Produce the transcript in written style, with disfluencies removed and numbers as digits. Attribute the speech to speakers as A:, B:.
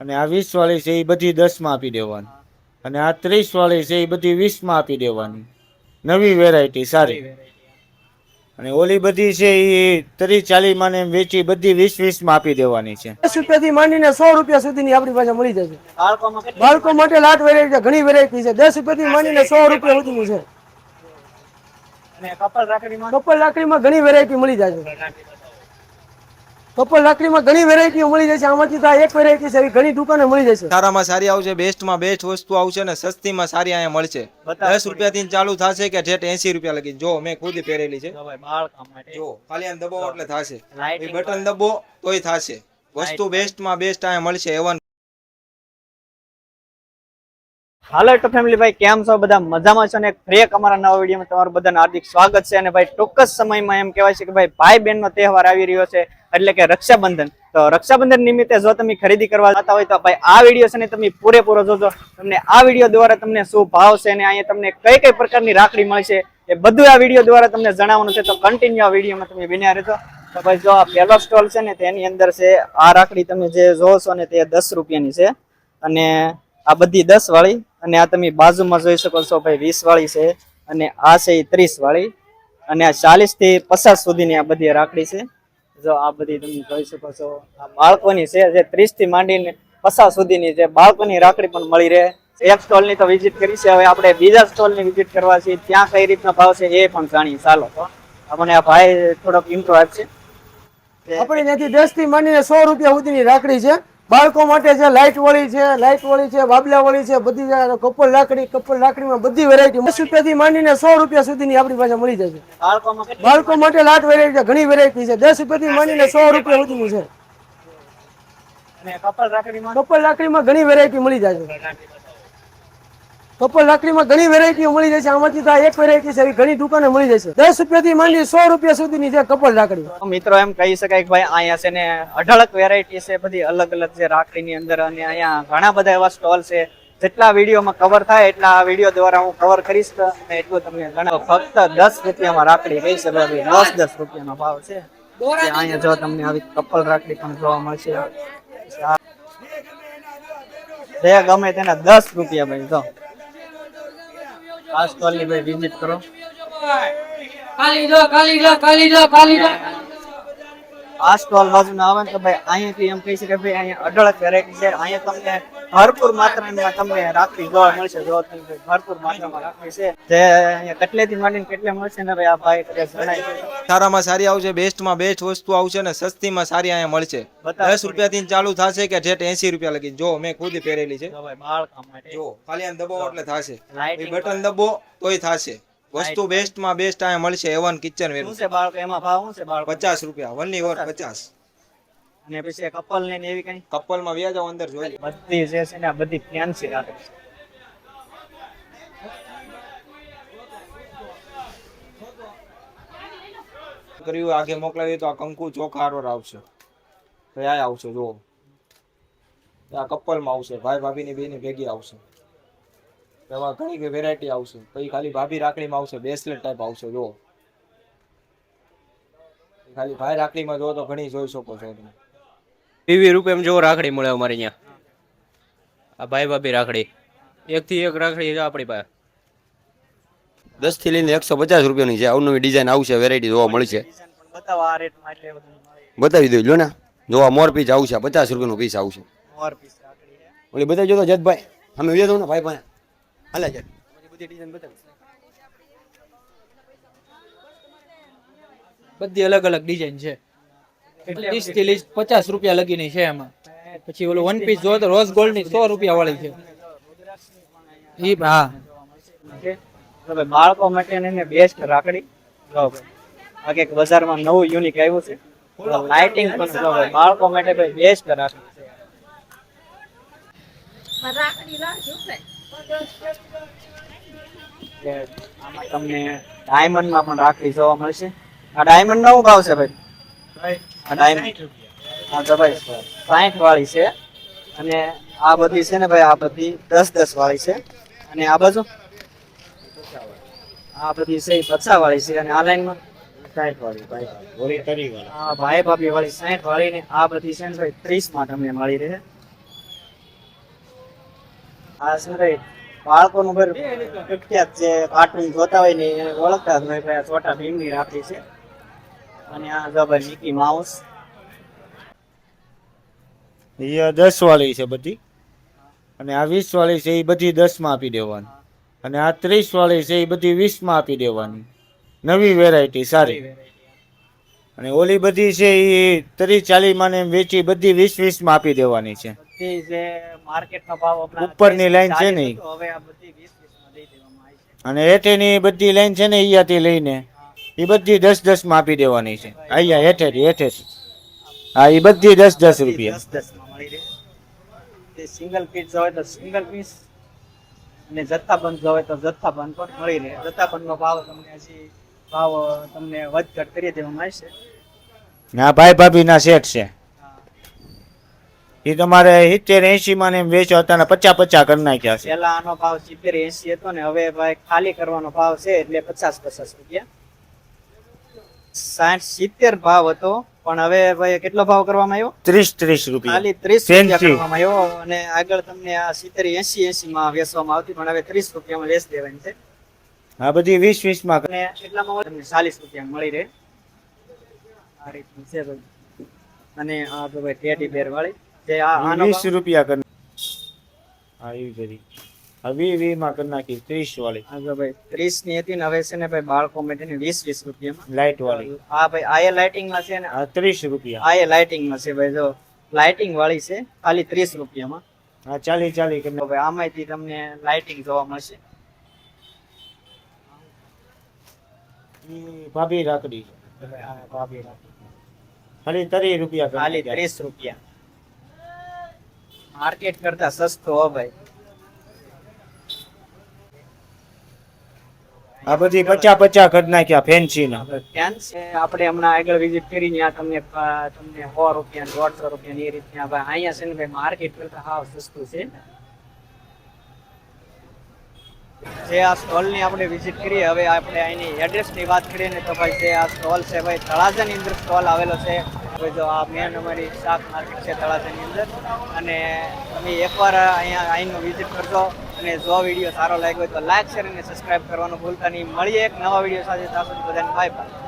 A: અને આ 20 વાળી છે એ બધી 10 માં આપી દેવાની, અને આ 30 વાળી છે એ બધી 20 માં આપી દેવાની. નવી વેરાયટી સારી. અને ઓલી બધી છે એ 30-40 માં ને વેચી બધી 20-20 માં આપી દેવાની છે.
B: 10 રૂપિયાથી માંડીને 100 રૂપિયા સુધીની આપણી પાસે મળી જશે. બાળકો માટે લાટ વેરાયટી છે, ઘણી વેરાયટી છે. 10 રૂપિયાથી માંડીને 100 રૂપિયા સુધીની છે. કપલ લાકડીમાં ઘણી વેરાયટી મળી જશે. કપલ લાકડીમાં ઘણી વેરાયટીઓ મળી જશે. આમાંથી તો એક વેરાયટી છે, ઘણી દુકાને મળી જશે.
C: સારામાં સારી આવશે, બેસ્ટમાં બેસ્ટ વસ્તુ આવશે ને સસ્તીમાં સારી અહીંયા મળશે. 10 રૂપિયાથી ચાલુ થશે કે જેટ 80 રૂપિયા લગી. જો મેં ખુદ પહેરેલી છે. જો ખાલી આમ દબાવો એટલે થશે, બટન દબો તોય થશે. વસ્તુ બેસ્ટમાં બેસ્ટ અહીંયા મળશે. એવન
D: હાલો તો ફેમિલી ભાઈ, કેમ છો બધા? મજામાં છો ને? ફરી એક અમારા નવા વિડીયોમાં તમારું બધાને હાર્દિક સ્વાગત છે. અને ભાઈ ટૂંક જ સમયમાં એમ કહેવાય છે કે ભાઈ બહેનનો તહેવાર આવી રહ્યો છે, એટલે કે રક્ષાબંધન. તો રક્ષાબંધન નિમિત્તે જો તમે ખરીદી કરવા જતા હોય તો ભાઈ આ વિડીયો છે ને તમે પૂરેપૂરો જોજો. તમને આ વિડીયો દ્વારા તમને શું ભાવ છે અને અહીંયા તમને કઈ કઈ પ્રકારની રાખડી મળશે એ બધું આ વિડીયો દ્વારા તમને જણાવવાનું છે. તો કન્ટિન્યુ આ વિડીયોમાં તમે બન્યા રહેજો. તો ભાઈ જો આ પહેલો સ્ટોલ છે ને તેની અંદર છે આ રાખડી તમે જે જોવો છો ને તે 10 રૂપિયાની છે, અને આ બધી 10 વાળી, અને આ તમે બાજુમાં જોઈ શકો છો ભાઈ 20 વાળી છે, અને આ છે 30 વાળી, અને આ 40 થી 50 સુધીની આ બધી રાખડી છે. જો આ બધી તમે જોઈ શકો છો. આ બાળકોની છે જે 30 થી માંડીને 50 સુધીની છે. બાળકોની રાખડી પણ મળી રહે. એક સ્ટોલ ની તો વિઝિટ કરી છે, હવે આપણે બીજા સ્ટોલ ની વિઝિટ કરવા છે, ત્યાં કઈ રીતના ભાવ છે એ પણ જાણીએ. ચાલો તો આપણને આ ભાઈ થોડોક ઇન્ટ્રો આપશે.
B: આપણે ત્યાંથી 10 થી માંડીને 100 રૂપિયા સુધીની રાખડી છે. બાળકો માટે છે, લાઇટ વાળી છે, બાબલા વાળી છે, બધી કપલ લાકડીમાં બધી વેરાયટી 10 રૂપિયાથી માંડીને 100 રૂપિયા સુધીની આપણી પાસે મળી જશે. બાળકો માટે લાટ વેરાયટી છે, ઘણી વેરાયટી છે. 10 રૂપિયાથી માંડીને 100 રૂપિયા સુધીની છે. કપલ લાકડીમાં ઘણી વેરાયટી મળી જશે. કપલ લાકડીમાં ઘણી વેરાયટીઓ મળી જશે. આમાંથી તો એક વેરાયટી છે, ઘણી દુકાને મળી જશે. 10 રૂપિયાથી માંડી 100 રૂપિયા સુધીની છે કપલ લાકડી.
D: મિત્રો એમ કહી શકાય કે ભાઈ અહીંયા છે ને અઢળક વેરાયટી છે, બધી અલગ અલગ છે રાખડીની અંદર. અને અહીંયા ઘણા બધા એવા સ્ટોલ છે, જેટલા વિડીયોમાં કવર થાય એટલા આ વિડીયો દ્વારા હું કવર કરીશ. અને એટલું તમને જણાવો, ફક્ત 10 રૂપિયામાં રાખડી રહી છે. 10 રૂપિયાનો ભાવ છે. અહીંયા જો તમને આવી કપલ રાખડી પણ જોવા મળશે. જે ગમે તેના 10 રૂપિયા ભાઈ. જો આ સ્ટોલ ની ભાઈ વિઝિટ કરો. આ સ્ટોલ બાજુ ના આવે ને તો ભાઈ અહીંયાથી એમ કહી શકાય ભાઈ અહીંયા અઢળક વેરાયટી છે. અહીંયા તમને ભરપૂર માત્રામાં તમને રાખડી જોવા મળશે. જો તમે ભરપૂર માત્રામાં રાખડી છે તે અહીંયા કેટલેથી માંડીને કેટલે મળશે ને ભાઈ આ ભાઈ જણાય છે.
C: સારામાં સારી આવશે, બેસ્ટમાં બેસ્ટ વસ્તુ આવશે ને સસ્તીમાં સારી અહીંયા મળશે. 10 રૂપિયાથી ચાલુ થશે કે જેટ 80 રૂપિયા લગી. જો મેં ખુદ પહેરેલી છે. જો ખાલી આમ દબાવો એટલે થશે, બટન દબો તોય થશે. વસ્તુ બેસ્ટમાં બેસ્ટ અહીંયા મળશે. એવન કિચન વેર
D: છે બાળકો. એમાં ભાવ શું છે બાળકો?
C: 50 રૂપિયા, વનલી વર 50.
D: અને પછી કપલ ને એવી કઈ
C: કપલમાં વ્યાજ અંદર જોઈ
D: બધી જે છે ને આ બધી ફેન્સી રાખડી છે.
C: કર્યું આગે મોકલાવી તો આ કંકુ ચોખા હારવાર આવશે. તો આ આવશે. જો આ કપલમાં આવશે, ભાઈ ભાભીની બેની ભેગી આવશે. એમાં ઘણી વેરાયટી આવશે. પછી ખાલી ભાભી રાખડીમાં આવશે, બ્રેસલેટ ટાઈપ આવશે. જો ખાલી ભાઈ રાખડીમાં જો તો ઘણી જોઈ શકો છો તમે.
E: 20 રૂપિયામાં જો રાખડી મળે અમારે અહીંયા. આ ભાઈ ભાભી રાખડી, એક થી એક રાખડી છે આપણી પાસે.
F: 10 થી લઈને 150 રૂપિયાની છે. અવનવી ડિઝાઇન આવશે, વેરાયટી જોવા મળશે.
D: બતાવો આ રેટમાં એટલે બધું
F: બતાવી દઉં લો ને. જો આ મોર પીસ આવશે, 50 રૂપિયાનું પીસ આવશે.
D: મોર પીસ રાખડી છે.
F: ઓલી બતાવી જો તો જતભાઈ, અમે વિજય દઉં ને ભાઈ પાસે હાલે છે. બધી ડિઝાઇન બતાવી.
G: બધી અલગ અલગ ડિઝાઇન છે. 30 થી 50 રૂપિયા લગીની છે એમાં. પછી ઓલું વન પીસ જો તો રોઝ ગોલ્ડ ની 100 રૂપિયા વાળી છે. ઈ હા
D: તો ભાઈ બાળકો માટે એને બેસ્ટ રાખડી. જો ભાઈ આ કે બજારમાં નવું યુનિક આવ્યું છે. લાઇટિંગ પણ જો ભાઈ બાળકો માટે ભાઈ બેસ્ટ રાખડી છે. આમાં તમને ડાયમંડમાં પણ રાખડી જોવા મળશે. આ ડાયમંડ નો ભાવ છે ભાઈ? આ ડાયમંડ હા તો ભાઈ 60 વાળી છે. અને આ બધી છે ને ભાઈ આ બધી 10 વાળી છે. અને આ બાજુ આ બધી છે 50 વાળી છે. અને આ લાઈનમાં 60 વાળી ભાઈ ભાભી વાળી 60 વાળી. ને આ બધી છે ને ભાઈ 30 માં તમને મળી રહે. આ શું ભાઈ બાળકોનું ઘર પ્રખ્યાત છે, કાર્ટૂન જોતા હોય ને એને ઓળખતા જ હોય ભાઈ, આ છોટા ભીમની રાખડી છે. અને આ જો ભાઈ મિકી માઉસ.
A: એ 10 વાળી છે બધી, અને આ 20 વાળી છે એ બધી 10 માં આપી દેવાની, અને આ 30 વાળી છે એ બધી 20 માં આપી દેવાની. નવી વેરાયટી સારી. અને ઓલી બધી છે એ 30-40 માં ને એમ વેચી બધી 20-20 માં આપી દેવાની છે.
D: બધી જે માર્કેટનો ભાવ આપણા
A: ઉપરની લાઈન છે ને ઈ.
D: હવે આ બધી 20-20 માં દઈ દેવામાં આવી છે.
A: અને હેઠેની બધી લાઈન છે ને અહીંયાથી લઈને એ બધી 10-10 માં આપી દેવાની છે. અહીંયા હેઠેથી હા, એ બધી 10-10 રૂપિયા.
D: 10-10 માં મળી રહે. તે સિંગલ પીસ હોય તો સિંગલ પીસ, અને જથ્થાબંધ હોય તો જથ્થાબંધ પણ મળી રહે. જથ્થાબંધનો ભાવ તમને વધઘટ કરી દેવામાં આવશે.
A: હા, ભાઈ ભાભી ના સેટ છે એ તમારે 70-80 માં ને એમ વેચો, અત્યારે 50-50 કરી નાખ્યા છે.
D: પેલા આનો ભાવ 70-80 હતો ને હવે ભાઈ ખાલી કરવાનો ભાવ છે એટલે 50-50 રૂપિયા. 60-70 ભાવ હતો પણ હવે ભાઈ કેટલો ભાવ કરવામાં આવ્યો?
A: 30-30 રૂપિયા.
D: ખાલી 30 રૂપિયા
A: Fancy.
D: કરવામાં આવ્યો. અને આગળ તમને આ 70-80 માં વેચવામાં આવતી પણ હવે 30 રૂપિયામાં વેચ દેવાની છે.
A: આ બધી 20-20 માં.
D: અને એટલામાં તમને 40 રૂપિયા મળી રહે. આ રીતનું છે ભાઈ. અને આ તો ભાઈ ટેડી બેર વાળી જે આનો
A: 20 રૂપિયા કરી. હા, એવી કરી. આ 20 માં કરી નાખી 30 વાળી.
D: આ જો ભાઈ 30 ની હતી ને હવે છે ને ભાઈ બાળકો માટેની 20-20 રૂપિયામાં.
A: લાઈટ વાળી.
D: આ ભાઈ આ એ લાઇટિંગ માં છે ને
A: આ 30 રૂપિયા.
D: આ એ લાઇટિંગ માં છે ભાઈ, જો લાઇટિંગ વાળી છે ખાલી 30 રૂપિયામાં.
A: આ 40-40 કરી
D: તો ભાઈ આમાંથી તમને લાઇટિંગ જોવા મળશે.
A: નાખી. ભાભી રાખડી
D: તો ભાઈ આ ભાભી રાખી.
A: ખાલી 30 રૂપિયા કરી
D: ખાલી
A: નાખ્યા.
D: 30 રૂપિયા. માર્કેટ કરતા સસ્તો હો ભાઈ.
A: આ બધી 50-50 કરી નાખ્યા ફેન્સી ના.
D: ત્યાં છે આપણે હમણાં આગળ વિઝિટ કરી ત્યાં તમને 100 રૂપિયા 150 રૂપિયા એ રીતના ભાઈ અહીંયા છે ને ભાઈ માર્કેટ કરતા હાવ સસ્તું છે. જે આ સ્ટોલ ની આપણે વિઝિટ કરીએ, હવે આપણે અહીંની એડ્રેસ ની વાત કરીએ ને તો ભાઈ જે આ સ્ટોલ છે ભાઈ તળાજાની અંદર સ્ટોલ આવેલો છે. હવે જો આ મેન અમારી શાક માર્કેટ છે તળાજાની અંદર, અને તમે એકવાર અહીંનો વિઝિટ કરજો. અને જો વિડીયો સારો લાગ્યો હોય તો લાઈક શેર અને સબસ્ક્રાઇબ કરવાનું ભૂલતા નહીં. મળીએ એક નવા વિડીયો સાથે. ત્યાં સુધી બધાને બાય બાય.